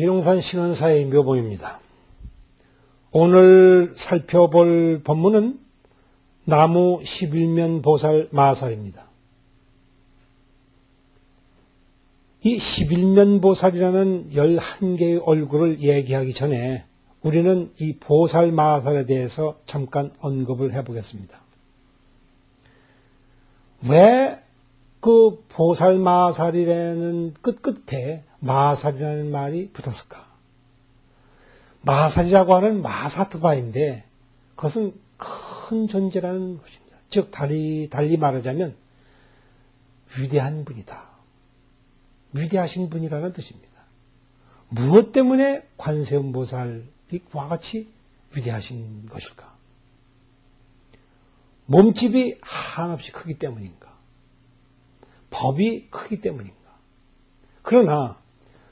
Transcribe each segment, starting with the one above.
계룡산 신원사의 묘봉입니다. 오늘 살펴볼 법문은 나무 11면 보살 마살입니다. 이 11면 보살이라는 11개의 얼굴을 얘기하기 전에 우리는 이 보살 마살에 대해서 잠깐 언급을 해보겠습니다. 왜 그 보살 마살이라는 끝끝에 마살이라는 말이 붙었을까? 마살이라고 하는 마사트바인데 그것은 큰 존재라는 것입니다. 즉 달리 말하자면 위대한 분이다. 위대하신 분이라는 뜻입니다. 무엇 때문에 관세음보살이 그와 같이 위대하신 것일까? 몸집이 한없이 크기 때문인가? 법이 크기 때문인가? 그러나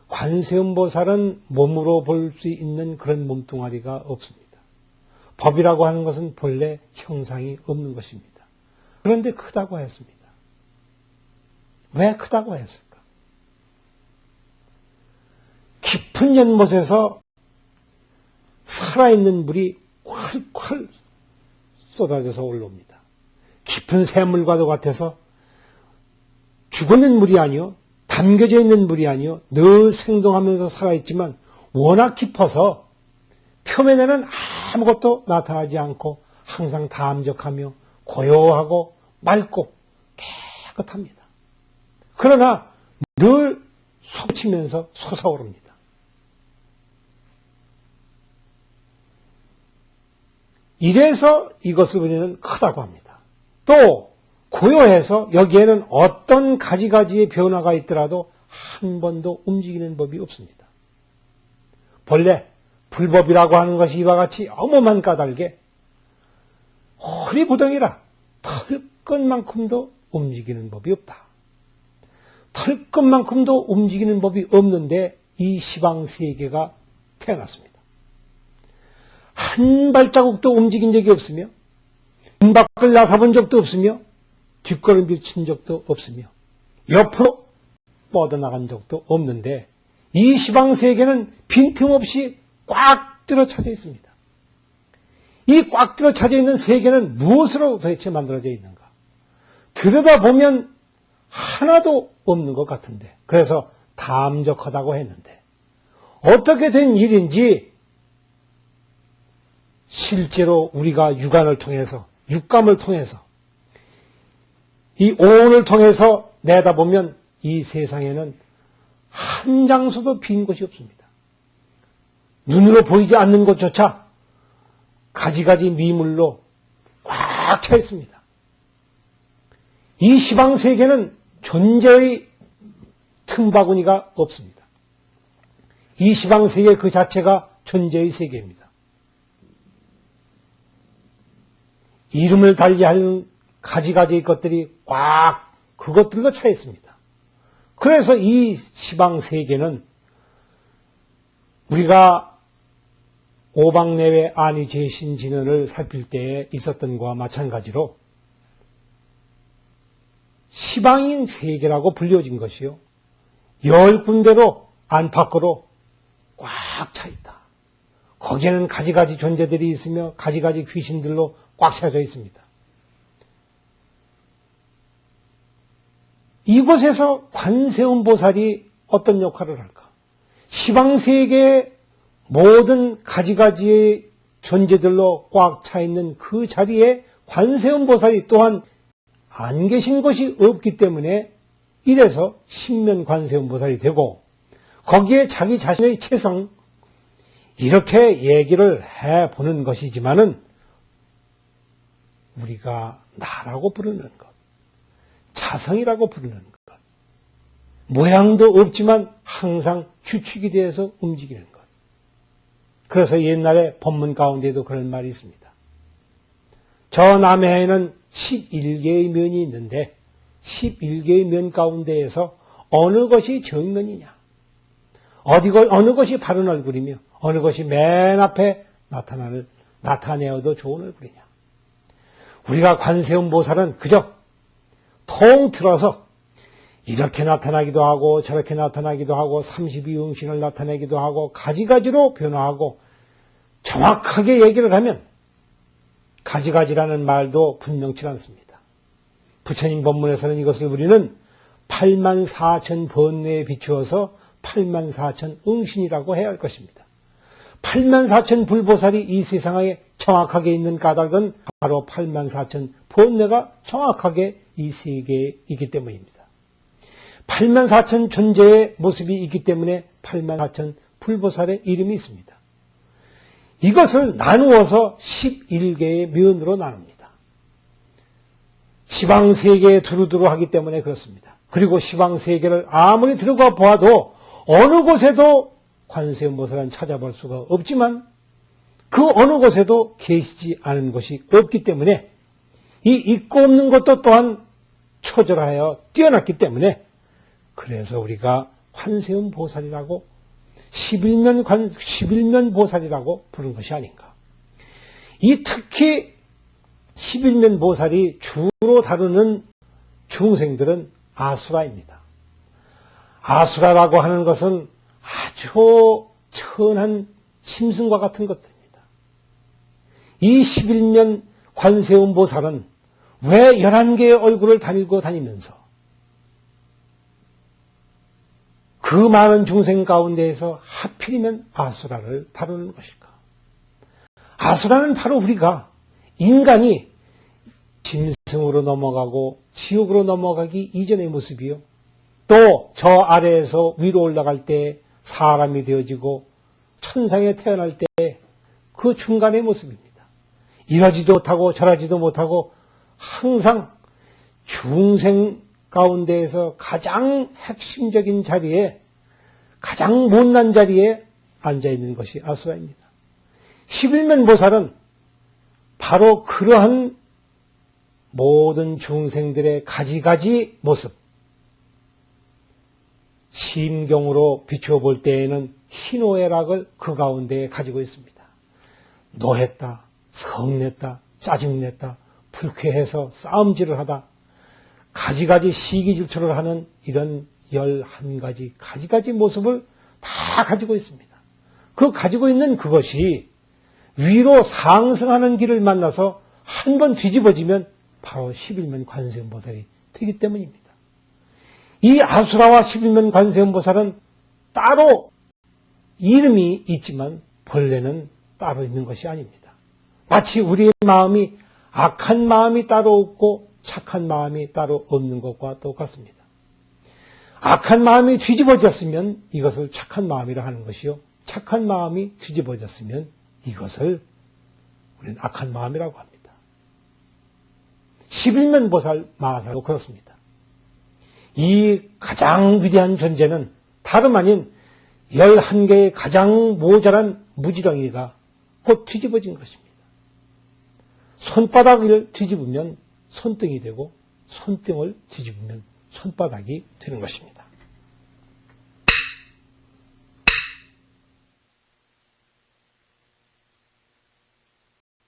관세음보살은 몸으로 볼 수 있는 그런 몸뚱아리가 없습니다. 법이라고 하는 것은 본래 형상이 없는 것입니다. 그런데 크다고 했습니다. 왜 크다고 했을까? 깊은 연못에서 살아있는 물이 콸콸 쏟아져서 올라옵니다. 깊은 샘물과도 같아서 죽어있는 물이 아니요, 담겨져 있는 물이 아니요, 늘 생동하면서 살아있지만 워낙 깊어서 표면에는 아무것도 나타나지 않고 항상 담적하며 고요하고 맑고 깨끗합니다. 그러나 늘 솟치면서 솟아오릅니다. 이래서 이것을 우리는 크다고 합니다. 또 고요해서 여기에는 어떤 가지가지의 변화가 있더라도 한 번도 움직이는 법이 없습니다. 본래 불법이라고 하는 것이 이와 같이 어마어마한 까닭에 허리부덩이라 털끝만큼도 움직이는 법이 없다. 털끝만큼도 움직이는 법이 없는데 이 시방세계가 태어났습니다. 한 발자국도 움직인 적이 없으며 문 밖을 나서본 적도 없으며 뒷걸음질 친 적도 없으며 옆으로 뻗어나간 적도 없는데 이 시방세계는 빈틈없이 꽉 들어차져 있습니다. 이 꽉 들어차져 있는 세계는 무엇으로 도대체 만들어져 있는가? 들여다보면 하나도 없는 것 같은데, 그래서 담적하다고 했는데 어떻게 된 일인지 실제로 우리가 육안을 통해서, 육감을 통해서, 이 오온을 통해서 내다보면 이 세상에는 한 장소도 빈 곳이 없습니다. 눈으로 보이지 않는 것조차 가지가지 미물로 꽉 차 있습니다. 이 시방세계는 존재의 틈바구니가 없습니다. 이 시방세계 그 자체가 존재의 세계입니다. 이름을 달리하는 가지가지의 것들이 꽉 그것들로 차 있습니다. 그래서 이 시방세계는 우리가 오방내외 안위제신진언을 살필 때에 있었던 것과 마찬가지로 시방인 세계라고 불려진 것이요, 10군데로 안팎으로 꽉 차 있다. 거기에는 가지가지 존재들이 있으며 가지가지 귀신들로 꽉 차져 있습니다. 이곳에서 관세음보살이 어떤 역할을 할까? 시방세계의 모든 가지가지의 존재들로 꽉 차 있는 그 자리에 관세음보살이 또한 안 계신 것이 없기 때문에 이래서 신면 관세음보살이 되고, 거기에 자기 자신의 체성, 이렇게 얘기를 해보는 것이지만은 우리가 나라고 부르는 것, 자성이라고 부르는 것, 모양도 없지만 항상 규칙이 되어서 움직이는 것. 그래서 옛날에 법문 가운데도 그런 말이 있습니다. 저 남해에는 11개의 면이 있는데 11개의 면 가운데에서 어느 것이 정면이냐, 어느 것이 바른 얼굴이며 어느 것이 맨 앞에 나타내어도 좋은 얼굴이냐. 우리가 관세음보살은 그저 통틀어서 이렇게 나타나기도 하고 저렇게 나타나기도 하고 32응신을 나타내기도 하고 가지가지로 변화하고 정확하게 얘기를 하면 가지가지라는 말도 분명치 않습니다. 부처님 법문에서는 이것을 우리는 84,000 번뇌에 비추어서 84,000 응신이라고 해야 할 것입니다. 84,000 불보살이 이 세상에 정확하게 있는 까닭은 바로 84,000 번뇌가 정확하게 이 세계에 있기 때문입니다. 84,000 존재의 모습이 있기 때문에 84,000 불보살의 이름이 있습니다. 이것을 나누어서 11개의 면으로 나눕니다. 시방세계에 두루두루 하기 때문에 그렇습니다. 그리고 시방세계를 아무리 들어가 보아도 어느 곳에도 관세음보살은 찾아볼 수가 없지만 그 어느 곳에도 계시지 않은 곳이 없기 때문에 이 있고 없는 것도 또한 초절하여 뛰어났기 때문에 그래서 우리가 관세음보살이라고 11면 보살이라고 부른 것이 아닌가. 이 특히 11면 보살이 주로 다루는 중생들은 아수라입니다. 아수라라고 하는 것은 아주 천한 심승과 같은 것들입니다. 이 11면 관세음보살은 왜 11개의 얼굴을 달고 다니면서 그 많은 중생 가운데에서 하필이면 아수라를 다루는 것일까? 아수라는 바로 우리가 인간이 짐승으로 넘어가고 지옥으로 넘어가기 이전의 모습이요. 또 저 아래에서 위로 올라갈 때 사람이 되어지고 천상에 태어날 때 그 중간의 모습입니다. 이러지도 못하고 저러지도 못하고 항상 중생 가운데에서 가장 핵심적인 자리에 가장 못난 자리에 앉아있는 것이 아수라입니다. 11면 보살은 바로 그러한 모든 중생들의 가지가지 모습, 심경으로 비추어 볼 때에는 희노애락을 그 가운데에 가지고 있습니다. 노했다, 성냈다, 짜증냈다, 불쾌해서 싸움질을 하다, 가지가지 시기질투를 하는 이런 11가지 가지가지 모습을 다 가지고 있습니다. 그 가지고 있는 그것이 위로 상승하는 길을 만나서 한 번 뒤집어지면 바로 11면 관세음보살이 되기 때문입니다. 이 아수라와 11면 관세음보살은 따로 이름이 있지만 본래는 따로 있는 것이 아닙니다. 마치 우리의 마음이 악한 마음이 따로 없고 착한 마음이 따로 없는 것과 똑같습니다. 악한 마음이 뒤집어졌으면 이것을 착한 마음이라 하는 것이요. 착한 마음이 뒤집어졌으면 이것을 우리는 악한 마음이라고 합니다. 11면 보살 마하사도 그렇습니다. 이 가장 위대한 존재는 다름 아닌 11개의 가장 모자란 무지렁이가 곧 뒤집어진 것입니다. 손바닥을 뒤집으면 손등이 되고 손등을 뒤집으면 손바닥이 되는 것입니다.